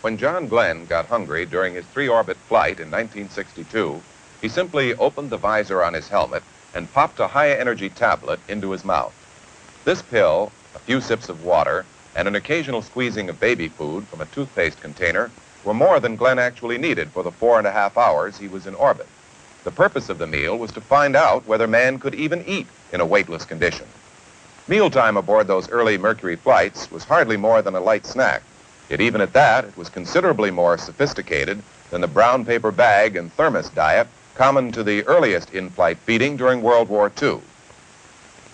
When John Glenn got hungry during his 3-orbit flight in 1962, he simply opened the visor on his helmet and popped a high-energy tablet into his mouth. This pill, a few sips of water, and an occasional squeezing of baby food from a toothpaste container were more than Glenn actually needed for the 4.5 hours he was in orbit. The purpose of the meal was to find out whether man could even eat in a weightless condition. Mealtime aboard those early Mercury flights was hardly more than a light snack. Yet even at that, it was considerably more sophisticated than the brown paper bag and thermos diet common to the earliest in-flight feeding during World War II.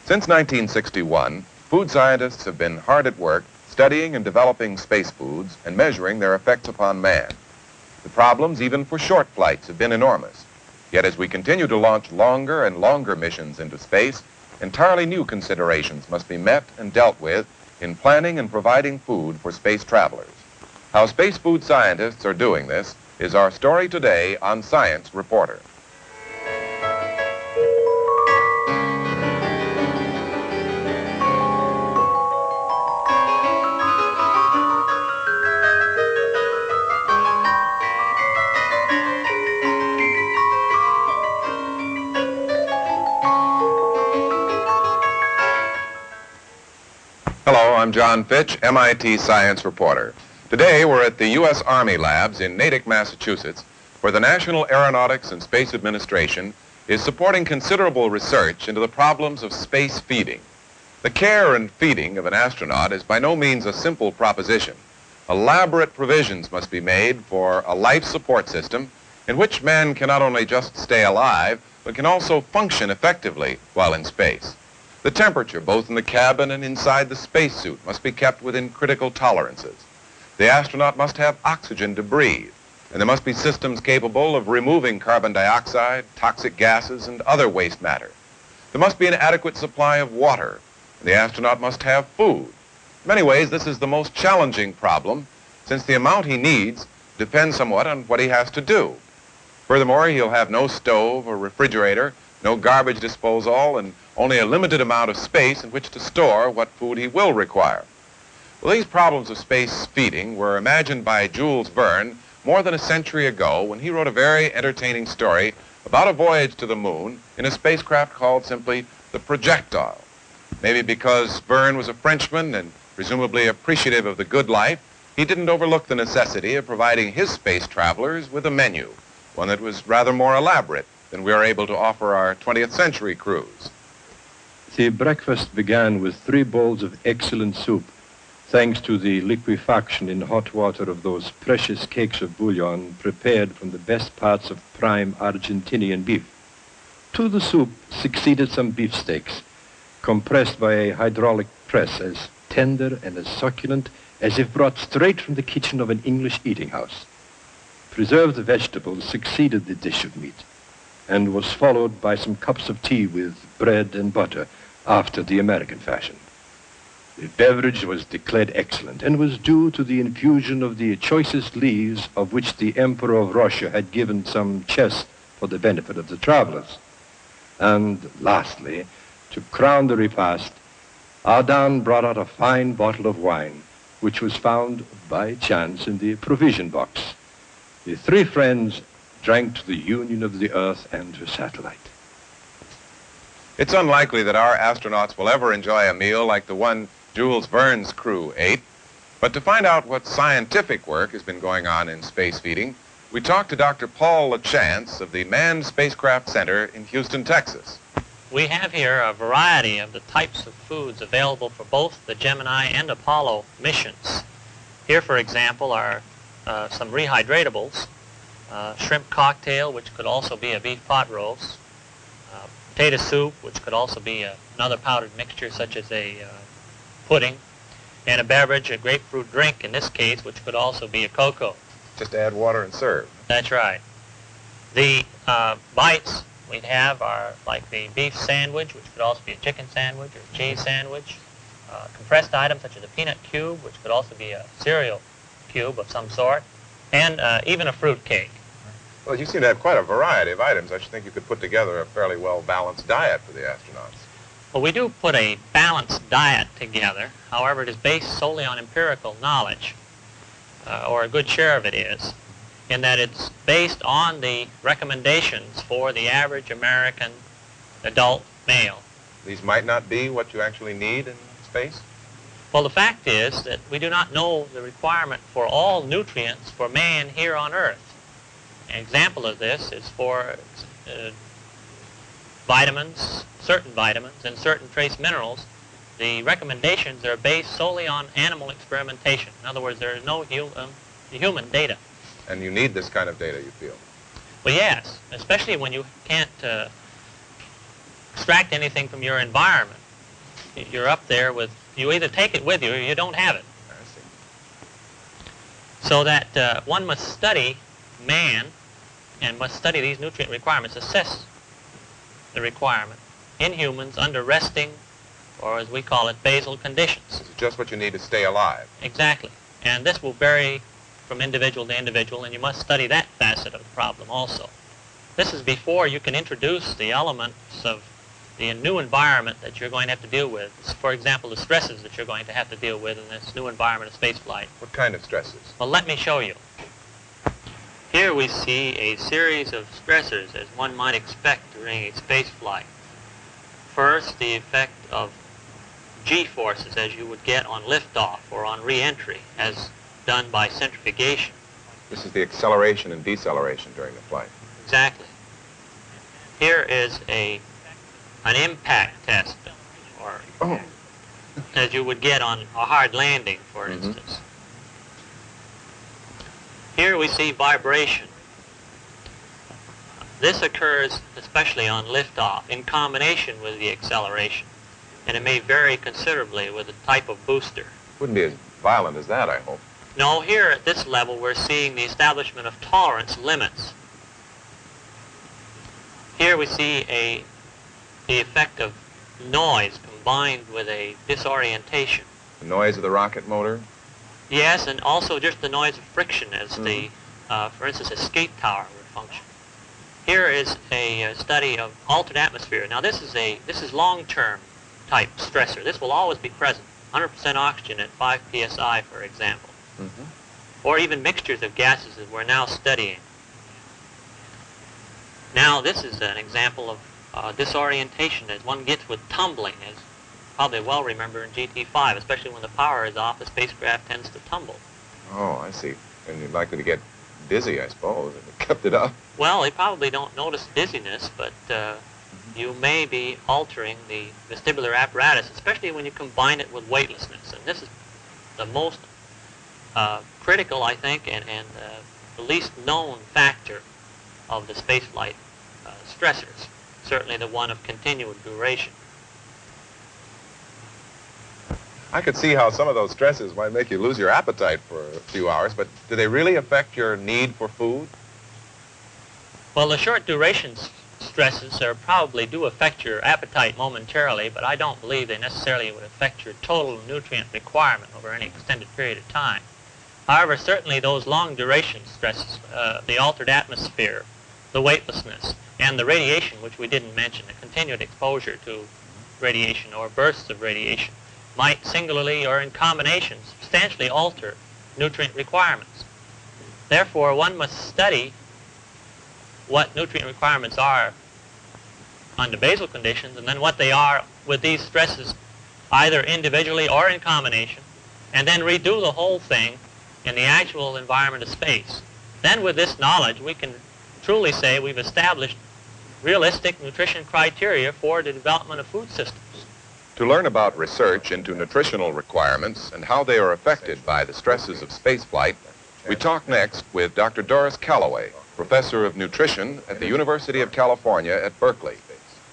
Since 1961, food scientists have been hard at work studying and developing space foods and measuring their effects upon man. The problems, even for short flights, have been enormous. Yet as we continue to launch longer and longer missions into space, entirely new considerations must be met and dealt with in planning and providing food for space travelers. How space food scientists are doing this is our story today on Science Reporter. Hello, I'm John Fitch, MIT Science Reporter. Today we're at the U.S. Army Labs in Natick, Massachusetts, where the National Aeronautics and Space Administration is supporting considerable research into the problems of space feeding. The care and feeding of an astronaut is by no means a simple proposition. Elaborate provisions must be made for a life support system in which man can not only just stay alive, but can also function effectively while in space. The temperature, both in the cabin and inside the spacesuit, must be kept within critical tolerances. The astronaut must have oxygen to breathe, and there must be systems capable of removing carbon dioxide, toxic gases, and other waste matter. There must be an adequate supply of water, and the astronaut must have food. In many ways, this is the most challenging problem, since the amount he needs depends somewhat on what he has to do. Furthermore, he'll have no stove or refrigerator, no garbage disposal, and only a limited amount of space in which to store what food he will require. Well, these problems of space feeding were imagined by Jules Verne more than a century ago when he wrote a very entertaining story about a voyage to the moon in a spacecraft called simply the Projectile. Maybe because Verne was a Frenchman and presumably appreciative of the good life, he didn't overlook the necessity of providing his space travelers with a menu, one that was rather more elaborate than we are able to offer our 20th century crews. The breakfast began with 3 bowls of excellent soup, thanks to the liquefaction in hot water of those precious cakes of bouillon prepared from the best parts of prime Argentinian beef. To the soup succeeded some beefsteaks, compressed by a hydraulic press, as tender and as succulent as if brought straight from the kitchen of an English eating house. Preserved vegetables succeeded the dish of meat, and was followed by some cups of tea with bread and butter, after the American fashion. The beverage was declared excellent and was due to the infusion of the choicest leaves of which the Emperor of Russia had given some chest for the benefit of the travelers. And lastly, to crown the repast, Ardan brought out a fine bottle of wine, which was found by chance in the provision box. The 3 friends drank to the union of the Earth and her satellite. It's unlikely that our astronauts will ever enjoy a meal like the one Jules Verne's crew ate, but to find out what scientific work has been going on in space feeding, we talked to Dr. Paul LaChance of the Manned Spacecraft Center in Houston, Texas. We have here a variety of the types of foods available for both the Gemini and Apollo missions. Here, for example, are some rehydratables, shrimp cocktail, which could also be a beef pot roast, potato soup, which could also be another powdered mixture such as a pudding, and a beverage, a grapefruit drink in this case, which could also be a cocoa. Just add water and serve. That's right. The bites we'd have are like the beef sandwich, which could also be a chicken sandwich or a cheese sandwich, compressed items such as a peanut cube, which could also be a cereal cube of some sort, and even a fruit cake. Well, you seem to have quite a variety of items. I should think you could put together a fairly well-balanced diet for the astronauts. Well, we do put a balanced diet together. However, it is based solely on empirical knowledge. or a good share of it is, in that it's based on the recommendations for the average American adult male. These might not be what you actually need in space? Well, the fact is that we do not know the requirement for all nutrients for man here on Earth. An example of this is for vitamins, certain vitamins, and certain trace minerals. The recommendations are based solely on animal experimentation. In other words, there is no human data. And you need this kind of data, you feel? Well, yes, especially when you can't extract anything from your environment. You're up there with, you either take it with you or you don't have it. I see. So that one must study man and must study these nutrient requirements, assess the requirement in humans under resting, or as we call it, basal conditions. This is just what you need to stay alive. Exactly. And this will vary from individual to individual, and you must study that facet of the problem also. This is before you can introduce the elements of the new environment that you're going to have to deal with. For example, the stresses that you're going to have to deal with in this new environment of spaceflight. What kind of stresses? Well, let me show you. Here we see a series of stressors as one might expect during a spaceflight. First, the effect of G-forces as you would get on liftoff or on re-entry as done by centrifugation. This is the acceleration and deceleration during the flight. Exactly. Here is an impact test, or as you would get on a hard landing, for instance. Here we see vibration. This occurs especially on liftoff in combination with the acceleration, and it may vary considerably with the type of booster. Wouldn't be as violent as that, I hope. No, here at this level we're seeing the establishment of tolerance limits. Here we see the effect of noise combined with a disorientation. The noise of the rocket motor? Yes, and also just the noise of friction as the, for instance, a skate tower would function. Here is a study of altered atmosphere. Now this is long-term type stressor. This will always be present. 100% oxygen at 5 psi, for example. Or even mixtures of gases that we're now studying. Now this is an example of disorientation as one gets with tumbling, as probably well remember in GT5, especially when the power is off, the spacecraft tends to tumble. Oh, I see. And you're likely to get dizzy, I suppose, if it kept it up. Well, they probably don't notice dizziness, but you may be altering the vestibular apparatus, especially when you combine it with weightlessness. And this is the most critical, I think, and the least known factor of the spaceflight stressors, certainly the one of continued duration. I could see how some of those stresses might make you lose your appetite for a few hours, but do they really affect your need for food? Well, the short duration stresses probably do affect your appetite momentarily, but I don't believe they necessarily would affect your total nutrient requirement over any extended period of time. However, certainly those long duration stresses, the altered atmosphere, the weightlessness, and the radiation, which we didn't mention, the continued exposure to radiation or bursts of radiation, might singularly or in combination substantially alter nutrient requirements. Therefore, one must study what nutrient requirements are under basal conditions and then what they are with these stresses either individually or in combination, and then redo the whole thing in the actual environment of space. Then with this knowledge we can truly say we've established realistic nutrition criteria for the development of food systems. To learn about research into nutritional requirements and how they are affected by the stresses of spaceflight, we talk next with Dr. Doris Calloway, professor of nutrition at the University of California at Berkeley.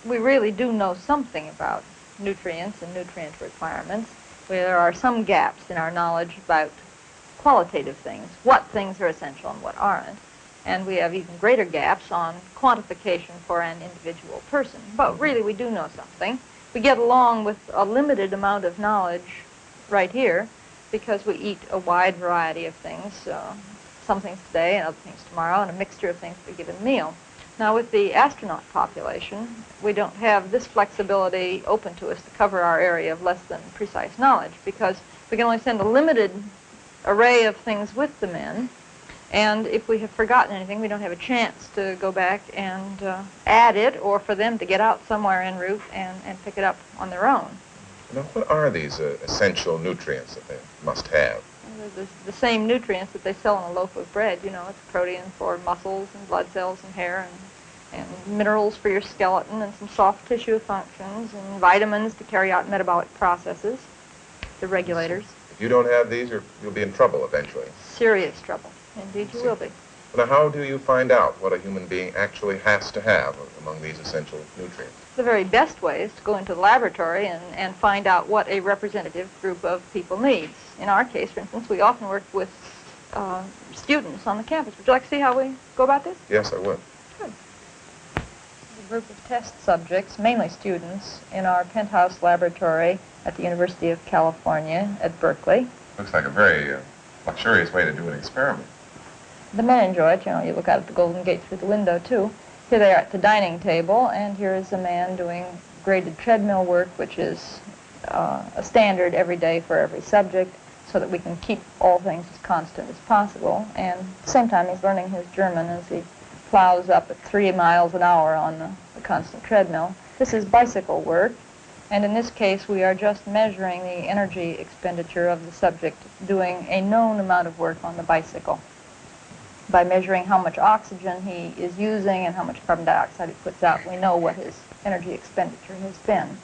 We really do know something about nutrients and nutrient requirements. There are some gaps in our knowledge about qualitative things, what things are essential and what aren't. And we have even greater gaps on quantification for an individual person. But really we do know something. We get along with a limited amount of knowledge right here because we eat a wide variety of things, some things today and other things tomorrow, and a mixture of things for a given meal. Now with the astronaut population, we don't have this flexibility open to us to cover our area of less than precise knowledge because we can only send a limited array of things with them in. And if we have forgotten anything, we don't have a chance to go back and add it, or for them to get out somewhere en route and pick it up on their own. Now, what are these essential nutrients that they must have? The same nutrients that they sell in a loaf of bread. You know, it's protein for muscles and blood cells and hair, and minerals for your skeleton, and some soft tissue functions, and vitamins to carry out metabolic processes, the regulators. If you don't have these, you'll be in trouble eventually. Serious trouble. Indeed, you will be. Now, how do you find out what a human being actually has to have among these essential nutrients? The very best way is to go into the laboratory and find out what a representative group of people needs. In our case, for instance, we often work with students on the campus. Would you like to see how we go about this? Yes, I would. Good. A group of test subjects, mainly students, in our penthouse laboratory at the University of California at Berkeley. Looks like a very luxurious way to do an experiment. The men enjoy it. You know, you look out at the Golden Gate through the window, too. Here they are at the dining table, and here is a man doing graded treadmill work, which is a standard every day for every subject, so that we can keep all things as constant as possible. And at the same time, he's learning his German as he plows up at 3 miles an hour on the constant treadmill. This is bicycle work, and in this case, we are just measuring the energy expenditure of the subject doing a known amount of work on the bicycle. By measuring how much oxygen he is using and how much carbon dioxide he puts out, we know what his energy expenditure has been.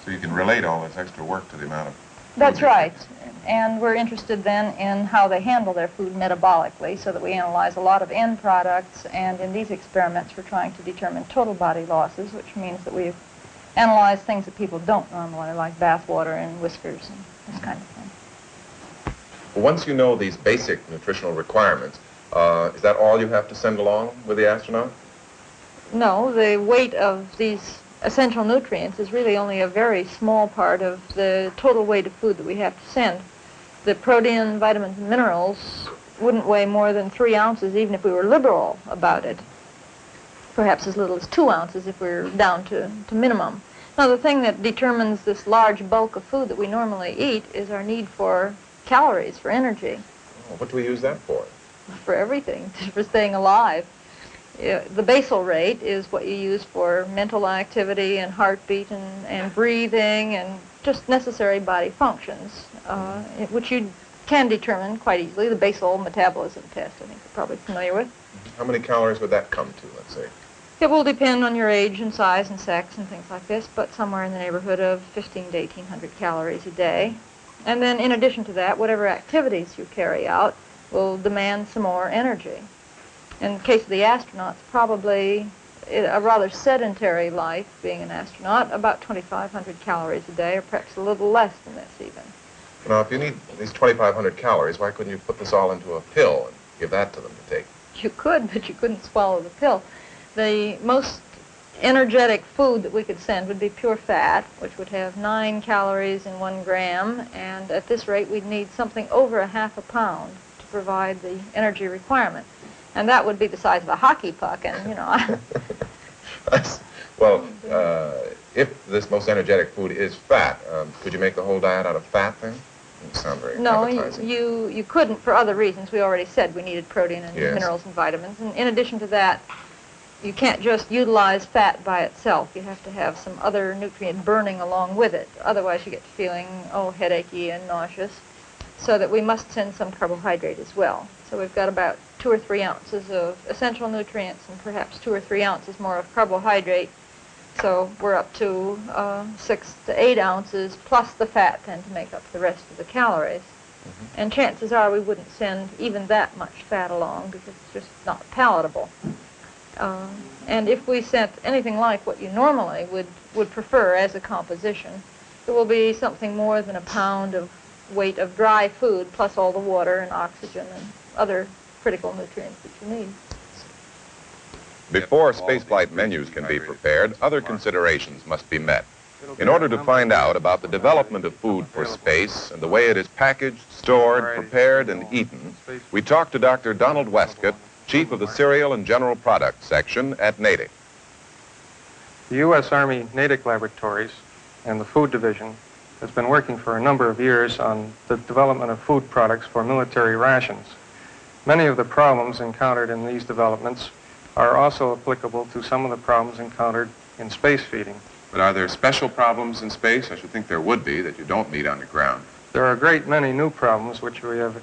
So you can relate all this extra work to the amount of... That's right. And we're interested then in how they handle their food metabolically, so that we analyze a lot of end products, and in these experiments we're trying to determine total body losses, which means that we've analyzed things that people don't normally, like bath water and whiskers and this kind of thing. Once you know these basic nutritional requirements, is that all you have to send along with the astronaut? No, the weight of these essential nutrients is really only a very small part of the total weight of food that we have to send. The protein, vitamins, and minerals wouldn't weigh more than 3 ounces even if we were liberal about it. Perhaps as little as 2 ounces if we're down to minimum. Now, the thing that determines this large bulk of food that we normally eat is our need for calories, for energy. Oh, what do we use that for? For everything, for staying alive. The basal rate is what you use for mental activity and heartbeat and breathing and just necessary body functions, which you can determine quite easily. The basal metabolism test, I think you're probably familiar with. How many calories would that come to, let's say? It will depend on your age and size and sex and things like this, but somewhere in the neighborhood of 1,500 to 1,800 calories a day. And then in addition to that, whatever activities you carry out will demand some more energy. In the case of the astronauts, probably a rather sedentary life, being an astronaut, about 2,500 calories a day, or perhaps a little less than this even. Now, if you need these 2,500 calories, why couldn't you put this all into a pill and give that to them to take? You could, but you couldn't swallow the pill. The most energetic food that we could send would be pure fat, which would have 9 calories in 1 gram, and at this rate we'd need something over ½ a pound to provide the energy requirement. And that would be the size of a hockey puck, and, you know... Well, if this most energetic food is fat, could you make the whole diet out of fat, then? Doesn't sound very appetizing. No, you couldn't for other reasons. We already said we needed protein and minerals and vitamins. And in addition to that, you can't just utilize fat by itself. You have to have some other nutrient burning along with it. Otherwise, you get feeling, headachy and nauseous. So that we must send some carbohydrate as well. So we've got about 2 or 3 ounces of essential nutrients and perhaps 2 or 3 ounces more of carbohydrate. So we're up to 6 to 8 ounces plus the fat then to make up the rest of the calories. Mm-hmm. And chances are we wouldn't send even that much fat along because it's just not palatable. And if we sent anything like what you normally would prefer as a composition, it will be something more than a pound of weight of dry food plus all the water and oxygen and other critical nutrients that you need. Before spaceflight menus can be prepared, other considerations must be met. In order to find out about the development of food for space and the way it is packaged, stored, prepared, and eaten, we talked to Dr. Donald Westcott, Chief of the Cereal and General Products Section at Natick. The U.S. Army Natick Laboratories and the Food Division has been working for a number of years on the development of food products for military rations. Many of the problems encountered in these developments are also applicable to some of the problems encountered in space feeding. But are there special problems in space? I should think there would be that you don't meet on the ground. There are a great many new problems which we have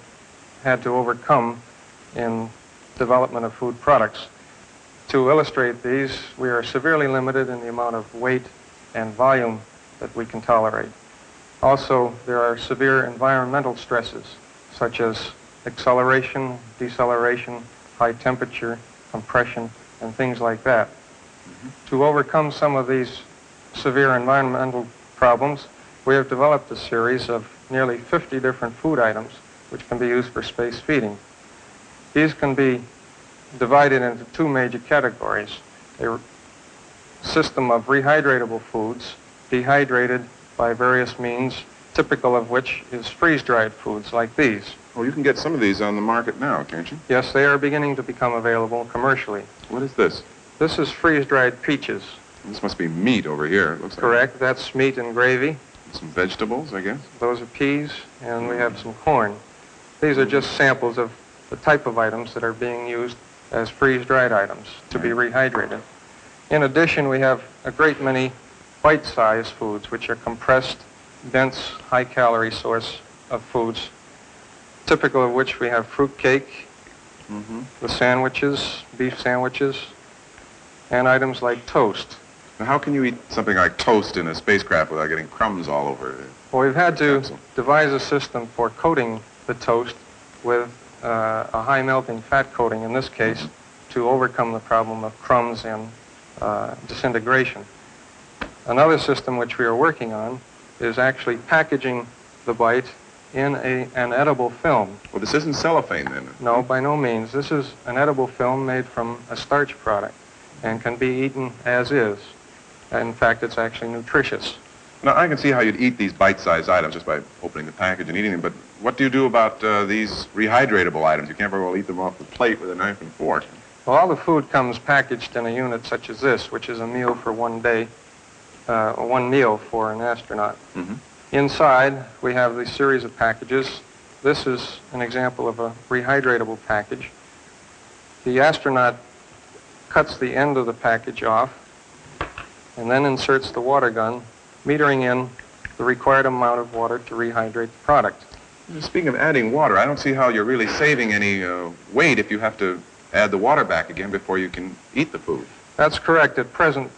had to overcome in development of food products. To illustrate these, we are severely limited in the amount of weight and volume that we can tolerate. Also, there are severe environmental stresses, such as acceleration, deceleration, high temperature, compression, and things like that. To overcome some of these severe environmental problems, we have developed a series of nearly 50 different food items which can be used for space feeding. These can be divided into two major categories: a system of rehydratable foods, dehydrated by various means, typical of which is freeze-dried foods like these. Well, you can get some of these on the market now, can't you? Yes, they are beginning to become available commercially. What is this? This is freeze-dried peaches. This must be meat over here, it looks like. Correct. That's meat and gravy. Some vegetables, I guess. Those are peas, and we have some corn. These are just samples of the type of items that are being used as freeze-dried items to be rehydrated. In addition, we have a great many bite-sized foods, which are compressed, dense, high-calorie source of foods, typical of which we have fruit cake, the sandwiches, beef sandwiches, and items like toast. Now, how can you eat something like toast in a spacecraft without getting crumbs all over it? Well, we've had to devise a system for coating the toast with a high melting fat coating, in this case, to overcome the problem of crumbs and disintegration. Another system which we are working on is actually packaging the bite in an edible film. Well, this isn't cellophane, then? No, by no means. This is an edible film made from a starch product and can be eaten as is. In fact, it's actually nutritious. Now, I can see how you'd eat these bite-sized items just by opening the package and eating them, but what do you do about these rehydratable items? You can't very well eat them off the plate with a knife and fork. Well, all the food comes packaged in a unit such as this, which is a meal for one day, one meal for an astronaut. Inside, we have the series of packages. This is an example of a rehydratable package. The astronaut cuts the end of the package off and then inserts the water gun, metering in the required amount of water to rehydrate the product. Speaking of adding water, I don't see how you're really saving any weight if you have to add the water back again before you can eat the food. That's correct. At present,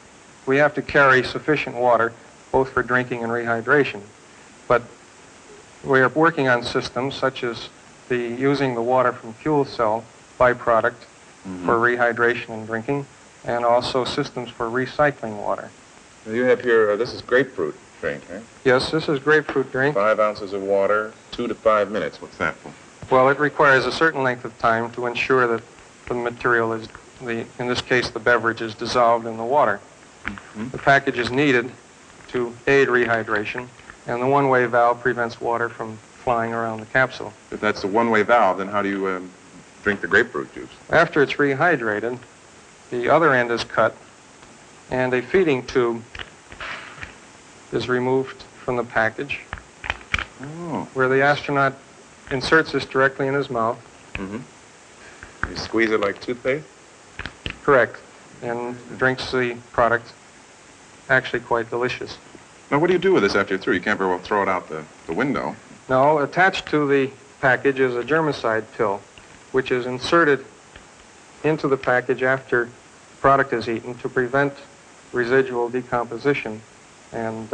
we have to carry sufficient water both for drinking and rehydration. But we are working on systems such as using the water from fuel cell byproduct for rehydration and drinking, and also systems for recycling water. Now you have here, this is grapefruit drink, right? Yes, this is grapefruit drink. 5 ounces of water, 2 to 5 minutes. What's that for? Well, it requires a certain length of time to ensure that the material is, in this case, the beverage is dissolved in the water. The package is needed to aid rehydration, and the one-way valve prevents water from flying around the capsule. If that's a one-way valve, then how do you drink the grapefruit juice? After it's rehydrated, the other end is cut, and a feeding tube is removed from the package, where the astronaut inserts this directly in his mouth. You squeeze it like toothpaste? Correct, and drinks the product. Actually quite delicious. Now, what do you do with this after you're through? You can't very well throw it out the window. No, attached to the package is a germicide pill, which is inserted into the package after the product is eaten to prevent residual decomposition and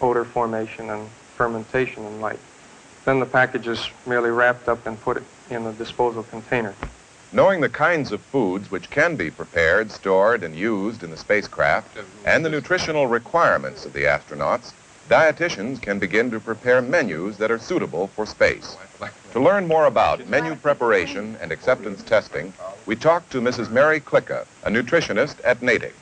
odor formation and fermentation and like. Then the package is merely wrapped up and put in a disposal container. Knowing the kinds of foods which can be prepared, stored, and used in the spacecraft, and the nutritional requirements of the astronauts, dietitians can begin to prepare menus that are suitable for space. To learn more about menu preparation and acceptance testing, we talked to Mrs. Mary Klicka, a nutritionist at Natick.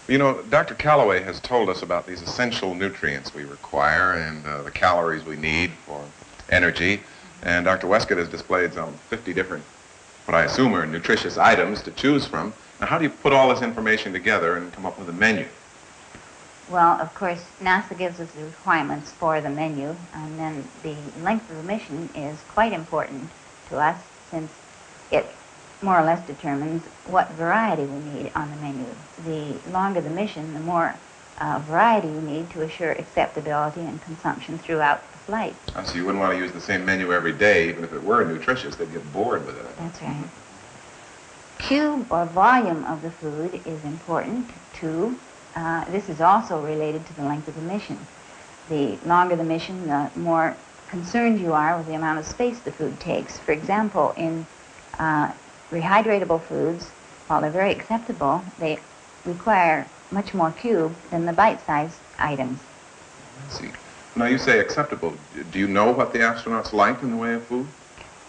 You know, Dr. Calloway has told us about these essential nutrients we require and the calories we need for energy. And Dr. Westcott has displayed some 50 different, what I assume are nutritious items to choose from. Now, how do you put all this information together and come up with a menu? Well, of course, NASA gives us the requirements for the menu, and then the length of the mission is quite important to us since it more or less determines what variety we need on the menu. The longer the mission, the more variety you need to assure acceptability and consumption throughout the flight. Oh, so you wouldn't want to use the same menu every day, even if it were nutritious. They'd get bored with it. That's right. Cube or volume of the food is important too. This is also related to the length of the mission. The longer the mission, the more concerned you are with the amount of space the food takes. For example, in rehydratable foods, while they're very acceptable, they require much more cube than the bite-sized items. I see. Now, you say acceptable. Do you know what the astronauts like in the way of food?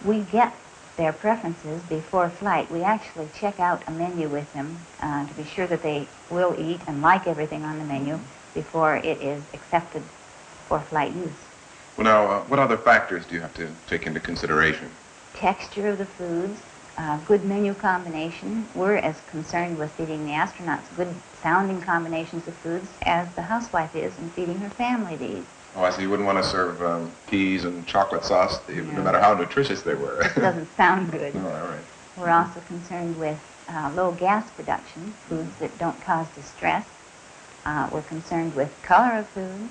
We get their preferences before flight. We actually check out a menu with them to be sure that they will eat and like everything on the menu before it is accepted for flight use. Well, now, what other factors do you have to take into consideration? Texture of the foods, good menu combination. We're as concerned with feeding the astronauts good sounding combinations of foods as the housewife is in feeding her family these. Oh, I see. You wouldn't want to serve peas and chocolate sauce, no matter how nutritious they were. It doesn't sound good. No, all right. We're also concerned with low gas production, foods that don't cause distress. We're concerned with color of food,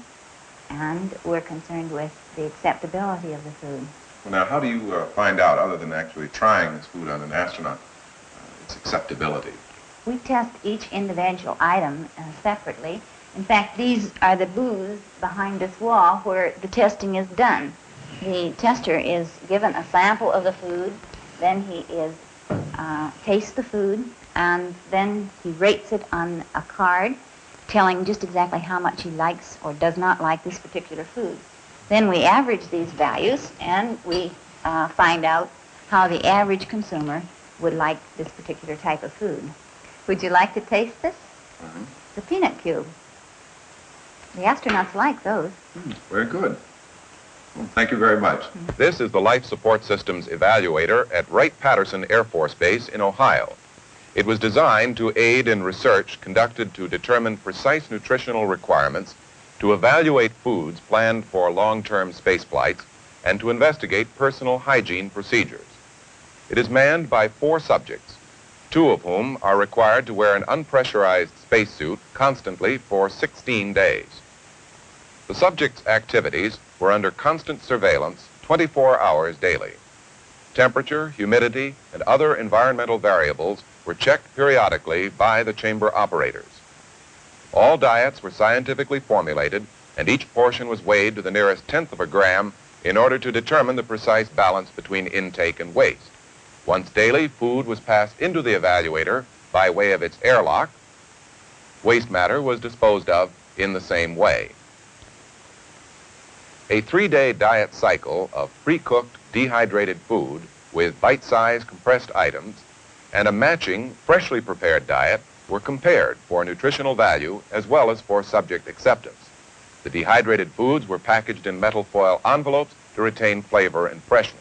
and we're concerned with the acceptability of the food. Well, now, how do you find out, other than actually trying this food on an astronaut, its acceptability? We test each individual item separately. In fact, these are the booths behind this wall where the testing is done. The tester is given a sample of the food, then he is tastes the food, and then he rates it on a card, telling just exactly how much he likes or does not like this particular food. Then we average these values, and we find out how the average consumer would like this particular type of food. Would you like to taste this? Mm-hmm. The peanut cube. The astronauts like those. Very good. Well, thank you very much. This is the Life Support Systems Evaluator at Wright-Patterson Air Force Base in Ohio. It was designed to aid in research conducted to determine precise nutritional requirements, to evaluate foods planned for long-term space flights, and to investigate personal hygiene procedures. It is manned by 4 subjects, 2 of whom are required to wear an unpressurized spacesuit constantly for 16 days. The subjects' activities were under constant surveillance 24 hours daily. Temperature, humidity, and other environmental variables were checked periodically by the chamber operators. All diets were scientifically formulated, and each portion was weighed to the nearest 1/10 of a gram in order to determine the precise balance between intake and waste. Once daily, food was passed into the evaluator by way of its airlock. Waste matter was disposed of in the same way. A 3-day diet cycle of pre-cooked, dehydrated food with bite-sized compressed items and a matching, freshly prepared diet were compared for nutritional value as well as for subject acceptance. The dehydrated foods were packaged in metal foil envelopes to retain flavor and freshness.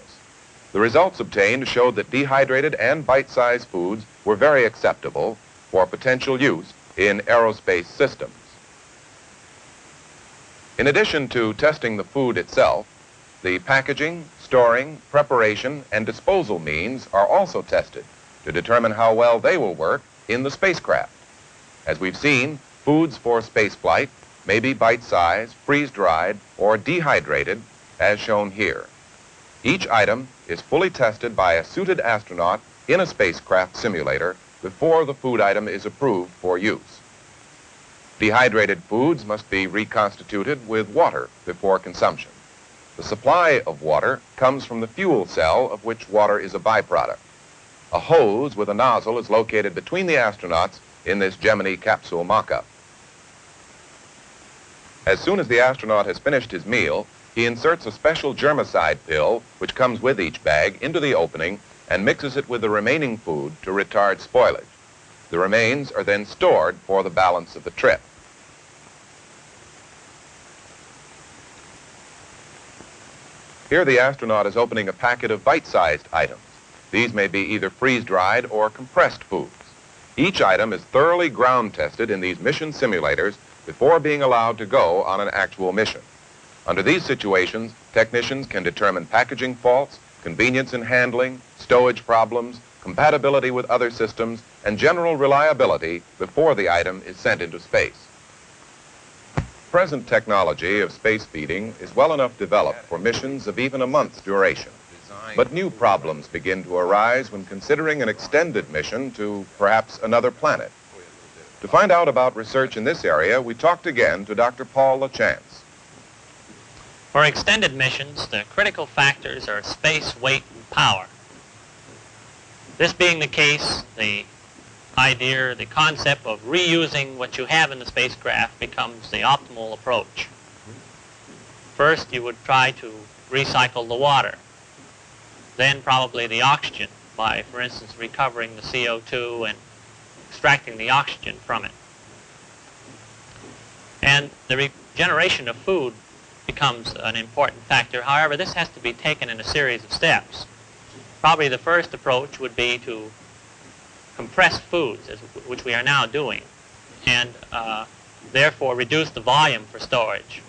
The results obtained showed that dehydrated and bite-sized foods were very acceptable for potential use in aerospace systems. In addition to testing the food itself, the packaging, storing, preparation, and disposal means are also tested to determine how well they will work in the spacecraft. As we've seen, foods for spaceflight may be bite-sized, freeze-dried, or dehydrated, as shown here. Each item is fully tested by a suited astronaut in a spacecraft simulator before the food item is approved for use. Dehydrated foods must be reconstituted with water before consumption. The supply of water comes from the fuel cell of which water is a byproduct. A hose with a nozzle is located between the astronauts in this Gemini capsule mock-up. As soon as the astronaut has finished his meal, he inserts a special germicide pill, which comes with each bag, into the opening and mixes it with the remaining food to retard spoilage. The remains are then stored for the balance of the trip. Here the astronaut is opening a packet of bite-sized items. These may be either freeze-dried or compressed foods. Each item is thoroughly ground tested in these mission simulators before being allowed to go on an actual mission. Under these situations, technicians can determine packaging faults, convenience in handling, stowage problems, compatibility with other systems, and general reliability before the item is sent into space. Present technology of space feeding is well enough developed for missions of even a month's duration. But new problems begin to arise when considering an extended mission to perhaps another planet. To find out about research in this area, we talked again to Dr. Paul LaChance. For extended missions, the critical factors are space, weight, and power. This being the case, the idea, the concept of reusing what you have in the spacecraft becomes the optimal approach. First, you would try to recycle the water, then probably the oxygen by, for instance, recovering the CO2 and extracting the oxygen from it. And the regeneration of food becomes an important factor. However, this has to be taken in a series of steps. Probably the first approach would be to compress foods, which we are now doing, and therefore reduce the volume for storage.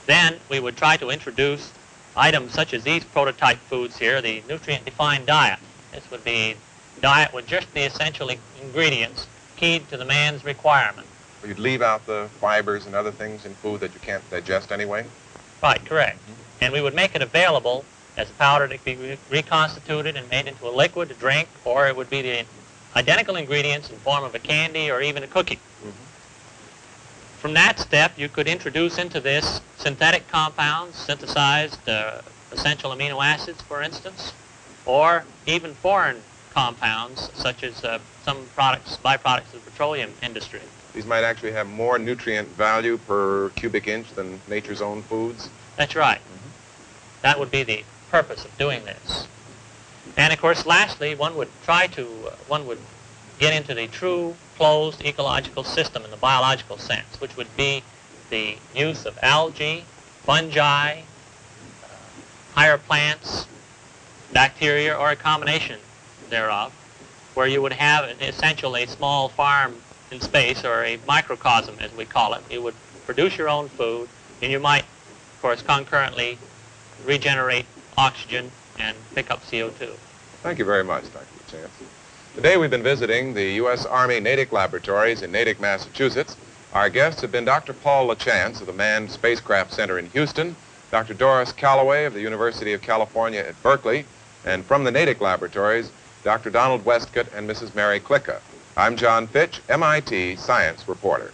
Then we would try to introduce items such as these prototype foods here, the nutrient-defined diet. This would be diet with just the essential ingredients keyed to the man's requirement. You'd leave out the fibers and other things in food that you can't digest anyway? Right, correct. And we would make it available as a powder to be reconstituted and made into a liquid to drink, or it would be the identical ingredients in form of a candy or even a cookie. From that step, you could introduce into this synthetic compounds, synthesized essential amino acids, for instance, or even foreign compounds, such as some products, byproducts of the petroleum industry. These might actually have more nutrient value per cubic inch than nature's own foods? That's right. That would be the purpose of doing this. And of course, lastly, one would get into the true closed ecological system in the biological sense, which would be the use of algae, fungi, higher plants, bacteria, or a combination thereof, where you would have essentially a small farm in space, or a microcosm as we call it. You would produce your own food, and you might, of course, concurrently regenerate oxygen and pick up CO2. Thank you very much, Dr. LaChance. Today we've been visiting the U.S. Army Natick Laboratories in Natick, Massachusetts. Our guests have been Dr. Paul LaChance of the Manned Spacecraft Center in Houston, Dr. Doris Calloway of the University of California at Berkeley, and from the Natick Laboratories, Dr. Donald Westcott and Mrs. Mary Klicka. I'm John Fitch, MIT Science Reporter.